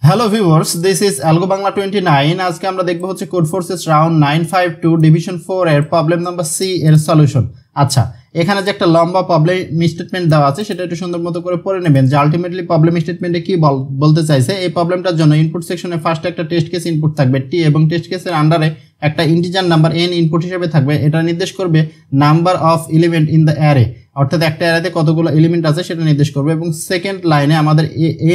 Hello viewers, this is algo Bangla 29। আজকে আমরা দেখব হচ্ছে কোড ফোর্সেস রাউন্ড 952 ডিভিশন 4 এর প্রবলেম নাম্বার সি এর সলিউশন। আচ্ছা, এখানে যে একটা লম্বা প্রবলেম স্টেটমেন্ট দেওয়া আছে সেটা একটু সুন্দর মতো করে পড়ে নেবেন যে আলটিমেটলি প্রবলেম স্টেটমেন্টে কি বলতে চাইছে। এই প্রবলেমটার জন্য ইনপুট সেকশনে ফার্স্ট একটা টেস্ট কেস ইনপুট থাকবে টি এবং টেস্ট কেসের আন্ডারে একটা ইন্টিজার নাম্বার n ইনপুট হিসেবে থাকবে। এটা নির্দেশ করবে number of element in the array, অর্থাৎ একটা অ্যারেতে কতগুলো এলিমেন্ট আছে সেটা নির্দেশ করবে। এবং সেকেন্ড লাইনে আমাদের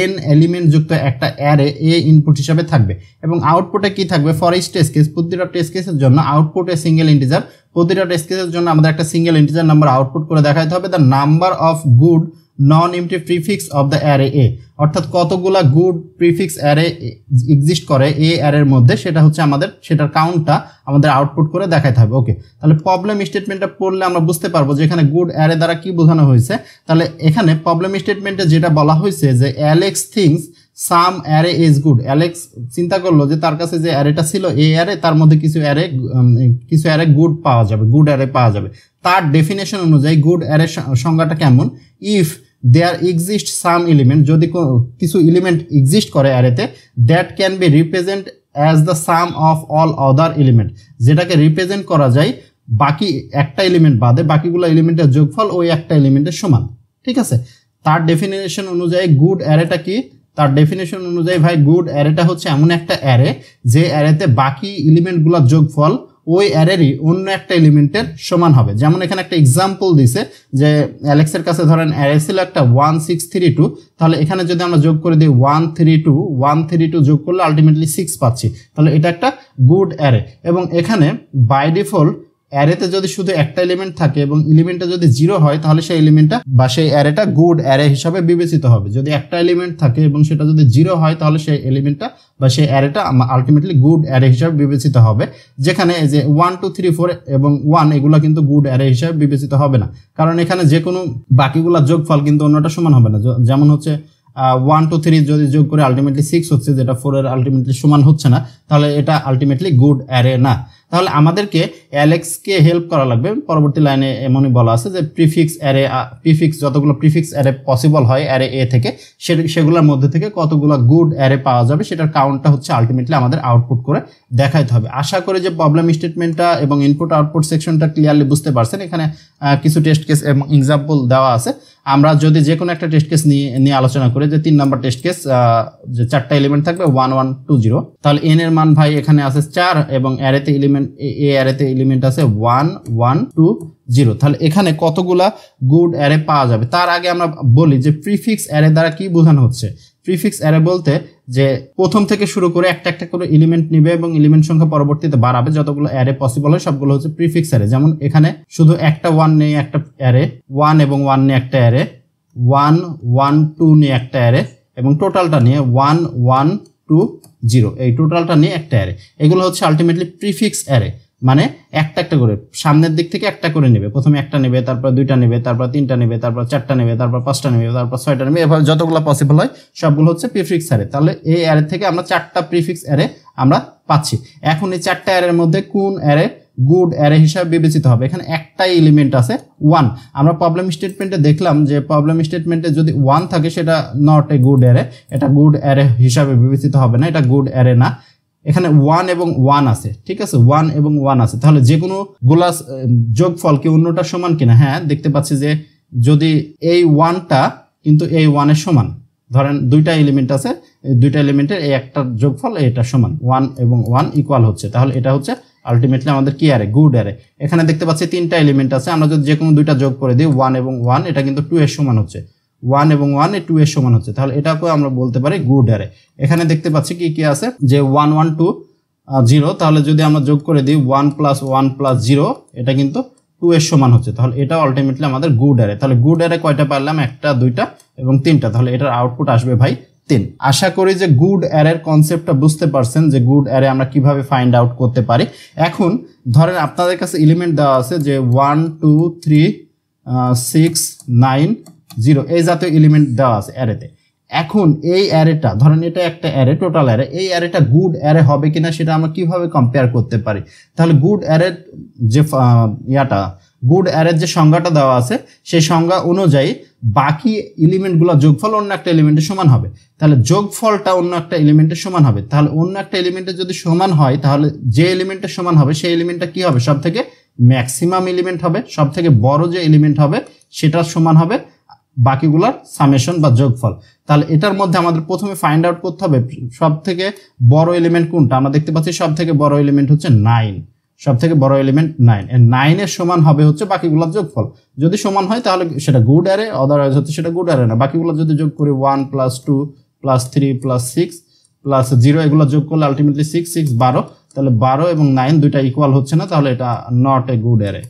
n এলিমেন্ট যুক্ত একটা অ্যারে a ইনপুট হিসেবে থাকবে। এবং আউটপুটে কি থাকবে, ফর ইচ টেস্ট কেস, প্রতিটা টেস্ট কেসের জন্য আউটপুটে সিঙ্গেল ইন্টিজার, প্রতিটা টেস্ট কেসের জন্য আমাদের একটা সিঙ্গেল ইন্টিজার নাম্বার আউটপুট করে দেখাতে হবে the number of good non empty prefix of the array এ, অর্থাৎ কতগুলা গুড প্রিফিক্স অ্যারে এক্সিস্ট করে এ অ্যারের মধ্যে, সেটা হচ্ছে আমাদের সেটার কাউন্টটা আমাদের আউটপুট করে দেখাতে হবে। ওকে, তাহলে প্রবলেম স্টেটমেন্টটা পড়লে আমরা বুঝতে পারবো যে এখানে গুড অ্যারে দ্বারা কি বোঝানো হয়েছে। তাহলে এখানে প্রবলেম স্টেটমেন্টে যেটা বলা হয়েছে যে Alex things some array is good, Alex চিন্তা করলো যে তার কাছে যে অ্যারেটা ছিল এই অ্যারে, তার মধ্যে কিছু অ্যারে গুড পাওয়া যাবে, গুড অ্যারে পাওয়া যাবে। তার ডেফিনেশন অনুযায়ী গুড অ্যারে সংজ্ঞাটা কেমন, if there exist some element, যদি কিছু এলিমেন্ট এক্সিস্ট করে অ্যারেতে, that can be represent as the sum of all other element, যেটাকে রিপ্রেজেন্ট করা যায় বাকি একটা এলিমেন্ট বাদে বাকিগুলো এলিমেন্টের যোগফল ওই একটা এলিমেন্টের সমান। ঠিক আছে, তার ডেফিনেশন অনুযায়ী গুড অ্যারেটা কি, তার ডেফিনেশন অনুযায়ী ভাই গুড অ্যারেটা হচ্ছে এমন একটা অ্যারে যে অ্যারেতে বাকি এলিমেন্টগুলোর যোগফল ওই অ্যারেরই অন্য একটা এলিমেন্টের সমান হবে। যেমন এখানে একটা এক্সাম্পল দিছে যে অ্যালেক্সের কাছে ধরেন অ্যারে ছিল একটা 1632, তাহলে এখানে যদি আমরা যোগ করে দিই 132 যোগ করলে আলটিমেটলি 6 পাচ্ছি, তাহলে এটা একটা গুড অ্যারে। এবং এখানে বাই ডিফল্ট অ্যারেতে যদি শুধু একটা এলিমেন্ট থাকে এবং এলিমেন্টটা যদি 0 হয় তাহলে সেই এলিমেন্টটা বা সেই অ্যারেটা গুড অ্যারে হিসাবে বিবেচিত হবে। যদি একটা এলিমেন্ট থাকে এবং সেটা যদি 0 হয় তাহলে সেই এলিমেন্টটা বা সেই অ্যারেটা আলটিমেটলি গুড অ্যারে হিসাবে বিবেচিত হবে। যেখানে যে 1 2 3 4 এবং 1 এগুলো কিন্তু গুড অ্যারে হিসাবে বিবেচিত হবে না, কারণ এখানে যে কোনো বাকিগুলা যোগফল কিন্তু অন্যটা সমান হবে না। যেমন হচ্ছে 1 2 3 যদি যোগ করে আলটিমেটলি 6 হচ্ছে, যেটা 4 এর আলটিমেটলি সমান হচ্ছে না, তাহলে এটা আলটিমেটলি গুড অ্যারে না। তাহলে আমাদেরকে অ্যালেক্সকে হেল্প করা লাগবে। পরবর্তী লাইনে এমনই বলা আছে যে প্রিফিক্স যতগুলো প্রিফিক্স অ্যারে পসিবল হয় অ্যারে এ থেকে, সেগুলোর মধ্যে থেকে কতগুলো গুড অ্যারে পাওয়া যাবে সেটার কাউন্টটা হচ্ছে আলটিমেটলি আমাদের আউটপুট করে দেখাইতে হবে। আশা করি যে প্রবলেম স্টেটমেন্টটা এবং ইনপুট আউটপুট সেকশনটা ক্লিয়ারলি বুঝতে পারছেন। এখানে কিছু টেস্ট কেস এবং এক্সাম্পল দেওয়া আছে। আমরা যদি যে কোনো একটা টেস্ট কেস নিয়ে আলোচনা করি, যে 3 নম্বর টেস্ট কেস, যে 4টা এলিমেন্ট থাকবে 1 1 2 0, তাহলে n এর মান ভাই এখানে আছে 4 এবং অ্যারেতে এলিমেন্ট এ অ্যারেতে এলিমেন্ট আছে 1 1 2 0, তাহলে এখানে কতগুলা গুড অ্যারে পাওয়া যাবে। তার আগে আমরা বলি যে প্রিফিক্স অ্যারে দ্বারা কি বোঝানো হচ্ছে। প্রিফিক্স অ্যারে বলতে যে প্রথম থেকে শুরু করে একটা একটা করে এলিমেন্ট নিবে এবং এলিমেন্ট সংখ্যা পরবর্তীতে বাড়াবে, যতগুলো অ্যারে পসিবল হয় সবগুলো হচ্ছে প্রিফিক্স অ্যারে। যেমন এখানে শুধু একটা 1 নিয়ে একটা অ্যারে, 1 এবং 1 নিয়ে একটা অ্যারে, 1 1 2 নিয়ে একটা অ্যারে, এবং টোটালটা নিয়ে 1 1 2 0, এই টোটালটা নিয়ে একটা অ্যারে। এগুলো হচ্ছে আলটিমেটলি প্রিফিক্স অ্যারে, মানে একটা একটা করে সামনের দিক থেকে একটা করে নেবে। প্রথমে একটা নেবে, তারপর 2টা নেবে, তারপর 3টা নেবে, তারপর 4টা নেবে, তারপর 5টা নেবে, তারপর 6টা নেবে, এভাবে যতগুলো পসিবল হয় সবগুলো হচ্ছে প্রিফিক্স অ্যারে। তাহলে এই অ্যারে থেকে আমরা 4টা প্রিফিক্স অ্যারে আমরা পাচ্ছি। এখন এই 4টা অ্যারের মধ্যে কোন অ্যারে গুড অ্যারে হিসাবে বিবেচিত হবে। এখানে একটাই এলিমেন্ট আছে 1। আমরা প্রবলেম স্টেটমেন্টে দেখলাম যে প্রবলেম স্টেটমেন্টে যদি 1 থাকে সেটা নট এ গুড অ্যারে, এটা গুড অ্যারে হিসাবে বিবেচিত হবে না, এটা গুড অ্যারে না। এখানে 1 এবং 1 আছে, ঠিক আছে, 1 এবং 1 আছে, তাহলে যে কোনো গুলা যোগফল কি অন্যটা সমান কিনা। হ্যাঁ, দেখতে পাচ্ছি যে যদি এই 1টা কিন্তু এই 1 এর সমান, ধরেন 2টা এলিমেন্ট আছে, এই 2টা এলিমেন্টের এই একটা যোগফল এটা সমান, 1 এবং 1 ইকুয়াল হচ্ছে, তাহলে এটা হচ্ছে আলটিমেটলি আমাদের কি অ্যারে, গুড অ্যারে। এখানে দেখতে পাচ্ছি 3টা এলিমেন্ট আছে, আমরা যদি যে কোনো 2টা যোগ করে দিই 1 এবং 1, এটা কিন্তু 2 এর সমান হচ্ছে, 1 এবং 1 2 এর সমান হচ্ছে, তাহলে এটাকে আমরা বলতে পারি গুড অ্যারে। এখানে দেখতে পাচ্ছি কি কি আছে, যে 1 1 2 0, তাহলে যদি আমরা যোগ করে দিই 1 + 1 + 0, এটা কিন্তু 2 এর সমান হচ্ছে, তাহলে এটা আলটিমেটলি আমাদের গুড অ্যারে। তাহলে গুড অ্যারে কয়টা পারলাম, 1টা 2টা এবং 3টা, তাহলে এটার আউটপুট আসবে ভাই 3। আশা করি যে গুড অ্যারের কনসেপ্টটা বুঝতে পারছেন, যে গুড অ্যারে আমরা কিভাবে ফাইন্ড আউট করতে পারি। এখন ধরেন আপনাদের কাছে এলিমেন্ট দেওয়া আছে যে 1 2 3 6 9 0, এই জাতীয় এলিমেন্ট দেওয়া আছে অ্যারেতে। এখন এই অ্যারেটা ধরেন এটা একটা অ্যারে, টোটাল অ্যারে, এই অ্যারেটা গুড অ্যারে হবে কিনা সেটা আমরা কিভাবে কম্পেয়ার করতে পারি। তাহলে গুড অ্যারের যে গুড অ্যারের যে সংজ্ঞাটা দেওয়া আছে সেই সংজ্ঞা অনুযায়ী বাকি এলিমেন্টগুলো যোগফল অন্য একটা এলিমেন্টের সমান হবে। তাহলে যোগফলটা অন্য একটা এলিমেন্টের সমান হবে। তাহলে অন্য একটা এলিমেন্টের যদি সমান হয় তাহলে যে এলিমেন্টের সমান হবে সেই এলিমেন্টটা কি হবে? সব থেকে ম্যাক্সিমাম এলিমেন্ট হবে, সব থেকে বড় যে এলিমেন্ট হবে সেটার সমান হবে বাকিগুলোর সামেশন বা যোগফল। তাহলে এটার মধ্যে আমাদের প্রথমে ফাইন্ড আউট করতে হবে সব থেকে বড় এলিমেন্ট কোনটা। আমরা দেখতে পাচ্ছি সব থেকে বড় এলিমেন্ট হচ্ছে 9, সব থেকে বড় এলিমেন্ট 9, এর 9 এর সমান হবে হচ্ছে বাকিগুলোর যোগফল। যদি সমান হয় তাহলে সেটা গুড অ্যারে, আদারওয়াইজ হচ্ছে সেটা গুড অ্যারে না। বাকিগুলো যদি যোগ করি 1 + 2 + 3 + 6 + 0 এগুলো যোগ করলে আলটিমেটলি 6 6 12, তাহলে 12 এবং 9 দুইটা ইকুয়াল হচ্ছে না, তাহলে এটা not a good array,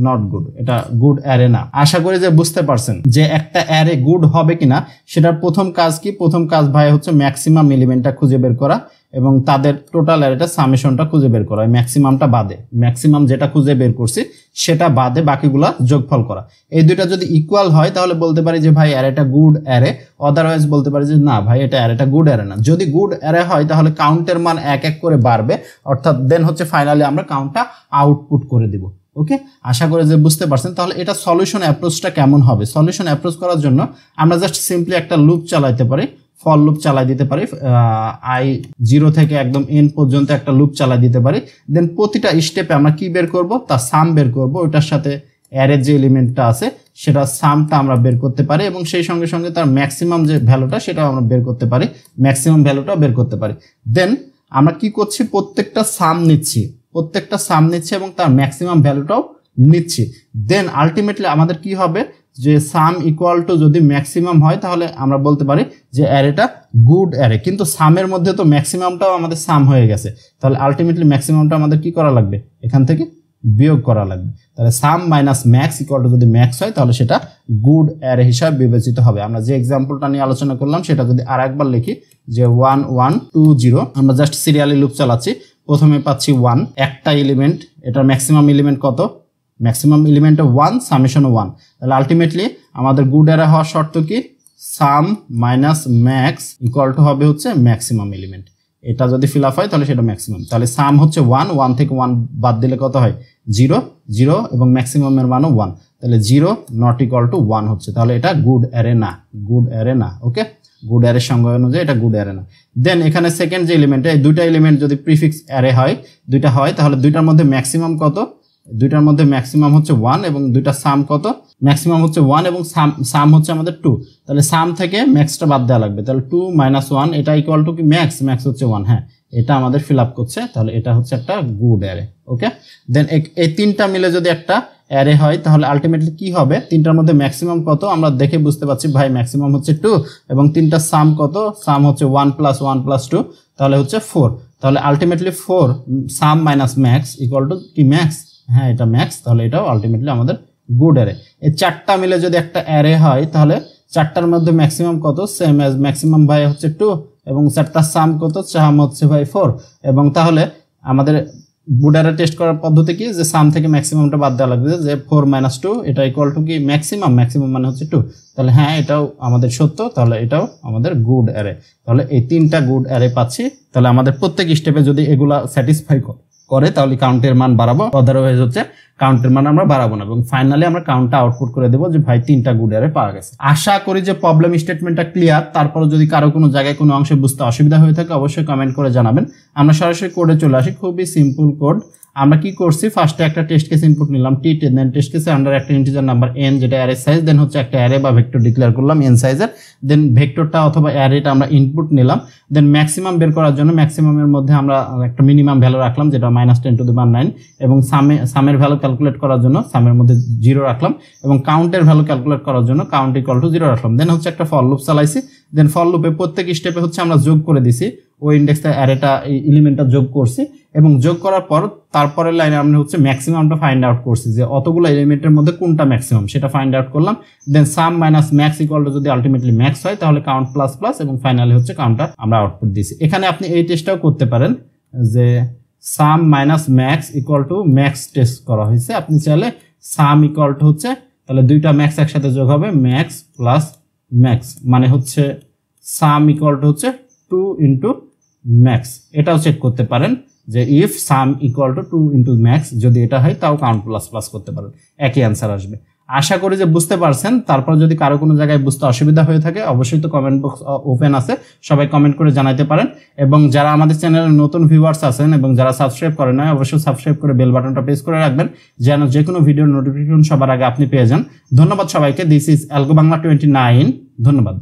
not good, এটা গুড অ্যারে না। আশা করি যে বুঝতে পারছেন যে একটা অ্যারে গুড হবে কিনা সেটার প্রথম কাজ কি? প্রথম কাজ ভাই হচ্ছে ম্যাক্সিমাম এলিমেন্টটা খুঁজে বের করা এবং তাদের টোটাল অ্যারেটা সামেশনটা খুঁজে বের করা। ম্যাক্সিমামটা বাদে, ম্যাক্সিমাম যেটা খুঁজে বের করছি সেটা বাদে বাকিগুলা যোগফল করা। এই দুইটা যদি ইকুয়াল হয় তাহলে বলতে পারি যে ভাই অ্যারেটা গুড অ্যারে, আদারওয়াইজ বলতে পারি যে না ভাই এটা অ্যারেটা গুড অ্যারে না। যদি গুড অ্যারে হয় তাহলে কাউন্টের মান এক এক করে বাড়বে, অর্থাৎ দেন হচ্ছে ফাইনালি আমরা কাউন্টটা আউটপুট করে দিব। ওকে, আশা করি যে বুঝতে পারছেন। তাহলে এটা সলিউশন অ্যাপ্রোচটা কেমন হবে? সলিউশন অ্যাপ্রোচ করার জন্য আমরা জাস্ট সিম্পলি একটা লুপ চালাইতে পারি, ফর লুপ চালাই দিতে পারি, i0 থেকে একদম n পর্যন্ত একটা লুপ চালাই দিতে পারি। দেন প্রতিটা স্টেপে আমরা কি বের করব? তার সাম বের করব, ওইটার সাথে অ্যারের যে এলিমেন্টটা আছে সেটা সামটা আমরা বের করতে পারি এবং সেই সঙ্গে সঙ্গে তার ম্যাক্সিমাম যে ভ্যালুটা সেটাও আমরা বের করতে পারি, ম্যাক্সিমাম ভ্যালুটাও বের করতে পারি। দেন আমরা কি করছি? প্রত্যেকটা সাম নিচ্ছি, প্রত্যেকটা সাম নিচ্ছে এবং তার ম্যাক্সিমাম ভ্যালুটাও নিচ্ছি। দেন আলটিমেটলি আমাদের কি হবে? যে সাম ইকুয়াল টু যদি ম্যাক্সিমাম হয় তাহলে আমরা বলতে পারি যে অ্যারেটা গুড অ্যারে। কিন্তু সামের মধ্যে তো ম্যাক্সিমামটাও আমাদের সাম হয়ে গেছে, তাহলে আলটিমেটলি ম্যাক্সিমামটা আমাদের কি করা লাগবে? এখান থেকে বিয়োগ করা লাগবে। তাহলে সাম মাইনাস ম্যাক্স ইকুয়াল টু যদি ম্যাক্স হয় তাহলে সেটা গুড অ্যারে হিসাবে বিবেচিত হবে। আমরা যে এক্সাম্পলটা নিয়ে আলোচনা করলাম সেটা যদি আর একবার লিখি যে 1 1 2 0, আমরা জাস্ট সিরিয়ালি লুপ চালাচ্ছি। প্রথমে পাচ্ছি 1, একটা এলিমেন্ট, এটার ম্যাক্সিমাম এলিমেন্ট কত? Maximum element 1, summation 1। তাহলে আলটিমেটলি আমাদের গুড অ্যারে হওয়ার শর্ত কি? সাম মাইনাস ম্যাক্স ইকুয়াল টু হবে হচ্ছে ম্যাক্সিমাম এলিমেন্ট। এটা যদি ফিল আপ হয় তাহলে সেটা ম্যাক্সিমাম। তাহলে সাম হচ্ছে 1, 1 থেকে 1 বাদ দিলে কত হয়? 0 0 এবং ম্যাক্সিমামের মানও 1, তাহলে 0 নট ইকুয়াল টু 1 হচ্ছে। তাহলে এটা গুড অ্যারে না, গুড অ্যারে না। ওকে, গুড অ্যারের সংজ্ঞা অনুযায়ী এটা গুড অ্যারে না। দেন এখানে সেকেন্ড যে এলিমেন্ট, এই দুইটা এলিমেন্ট যদি প্রিফিক্স অ্যারে হয়, দুইটা হয়, তাহলে দুইটার মধ্যে ম্যাক্সিমাম কত? দুইটার মধ্যে ম্যাক্সিমাম হচ্ছে 1 এবং দুইটা সাম কত? ম্যাক্সিমাম হচ্ছে 1 এবং সাম হচ্ছে আমাদের 2। তাহলে সাম থেকে ম্যাক্সটা বাদ দেওয়া লাগবে, তাহলে 2 - 1 এটা ইকুয়াল টু কি? ম্যাক্স, ম্যাক্স হচ্ছে 1। হ্যাঁ, এটা আমাদের ফিল আপ করছে, তাহলে এটা হচ্ছে একটা গুড অ্যারে। ওকে, দেন এই তিনটা মিলে যদি একটা অ্যারে হয় তাহলে আলটিমেটলি কি হবে? তিনটার মধ্যে ম্যাক্সিমাম কত আমরা দেখে বুঝতে পারছি ভাই ম্যাক্সিমাম হচ্ছে 2 এবং তিনটা সাম কত? সাম হচ্ছে 1 + 1 + 2, তাহলে হচ্ছে 4। তাহলে আলটিমেটলি 4 সাম মাইনাস ম্যাক্স ইকুয়াল টু কি? ম্যাক্স। হ্যাঁ, এটা ম্যাক্স, তাহলে এটাও আলটিমেটলি আমাদের গুড অ্যারে। এই চারটা মিলে যদি একটা অ্যারে হয় তাহলে চারটার মধ্যে ম্যাক্সিমাম কত? সেম অ্যাজ ম্যাক্সিমাম ভাই হচ্ছে 2 এবং চারটার সাম কত? সাম হচ্ছে ভাই 4। এবং তাহলে আমাদের গুড অ্যারে টেস্ট করার পদ্ধতি কি? যে সাম থেকে ম্যাক্সিমামটা বাদ দেওয়া লাগবে, যে 4 - 2 এটা ইকুয়াল টু কি? ম্যাক্সিমাম, ম্যাক্সিমাম মানে হচ্ছে 2। তাহলে হ্যাঁ, এটাও আমাদের সত্য, তাহলে এটাও আমাদের গুড অ্যারে। তাহলে এই তিনটা গুড অ্যারে পাচ্ছি। তাহলে আমাদের প্রত্যেক স্টেপে যদি এগুলা স্যাটিসফাই করে তাহলে কাউন্টের মান বাড়াবো, আদারওয়াইজ হচ্ছে কাউন্টের মান আমরা বাড়াবো না এবং ফাইনালি আমরা কাউন্টটা আউটপুট করে দেবো যে ভাই তিনটা গুড অ্যারে পাওয়া গেছে। আশা করি যে প্রবলেম স্টেটমেন্টটা ক্লিয়ার। তারপরে যদি কারো কোনো জায়গায় কোনো অংশে বুঝতে অসুবিধা হয়ে থাকে অবশ্যই কমেন্ট করে জানাবেন। আমরা সরাসরি কোডে চলে আসি, খুবই সিম্পল কোড। আমরা কি করছি? ফার্স্টে একটা টেস্ট কেস ইনপুট নিলাম টি, দেন টেস্ট কেসে আন্ডার একটা ইন্টিজার নাম্বার n যেটা অ্যারে সাইজ, দেন হচ্ছে একটা অ্যারে বা ভেক্টর ডিক্লেয়ার করলাম n সাইজের। দেন ভেক্টরটা অথবা অ্যারেটা আমরা ইনপুট নিলাম। দেন ম্যাক্সিমাম বের করার জন্য ম্যাক্সিমামের মধ্যে আমরা একটা মিনিমাম ভ্যালু রাখলাম যেটা -10⁻⁹ এবং সামের ভ্যালু ক্যালকুলেট করার জন্য সামের মধ্যে 0 রাখলাম এবং কাউন্টের ভ্যালু ক্যালকুলেট করার জন্য কাউন্ট ইকুয়াল টু 0 রাখলাম। দেন হচ্ছে একটা ফর লুপ চালাইছি। দেন ফর লুপে প্রত্যেক স্টেপে হচ্ছে আমরা যোগ করে দিছি, ওই ইন্ডেক্সটা অ্যারেটা এই এলিমেন্টটা যোগ করছি এবং যোগ করার পর তারপরের লাইনে আমরা হচ্ছে ম্যাক্সিমামটা ফাইন্ড আউট করছি যে অতগুলো এলিমেন্টের মধ্যে কোনটা ম্যাক্সিমাম সেটা ফাইন্ড আউট করলাম। দেন সাম মাইনাস ম্যাক্স ইকুয়াল টু যদি আলটিমেটলি ম্যাক্স হয় তাহলে কাউন্ট প্লাস প্লাস এবং ফাইনালি হচ্ছে কাউন্টটা আমরা আউটপুট দিয়েছি। এখানে আপনি এই টেস্টটাও করতে পারেন যে sum minus max equal to max test করা হয়েছে। আপনি চাইলে সাম ইকুয়াল টু হচ্ছে তাহলে দুইটা ম্যাক্স একসাথে যোগ হবে ম্যাক্স প্লাস ম্যাক্স, মানে হচ্ছে সাম ইকুয়াল টু হচ্ছে 2 × ম্যাক্স, এটাও চেক করতে পারেন যে if some equal to 2 into max, যদি এটা হয় তাও কাউন্ট প্লাস প্লাস করতে পারেন, একই অ্যান্সার আসবে। আশা করি যে বুঝতে পারছেন। তারপর যদি কারো কোনো জায়গায় বুঝতে অসুবিধা হয়ে থাকে অবশ্যই তো কমেন্ট বক্স ওপেন আছে, সবাই কমেন্ট করে জানাতে পারেন। এবং যারা আমাদের চ্যানেলের নতুন ভিউয়ার্স আছেন এবং যারা সাবস্ক্রাইব করেন না, অবশ্যই সাবস্ক্রাইব করে বেল বাটনটা প্রেস করে রাখবেন যেন যে কোনো ভিডিওর নোটিফিকেশন সবার আগে আপনি পেয়ে যান। ধন্যবাদ সবাইকে। This is algo Bangla 29। ধন্যবাদ।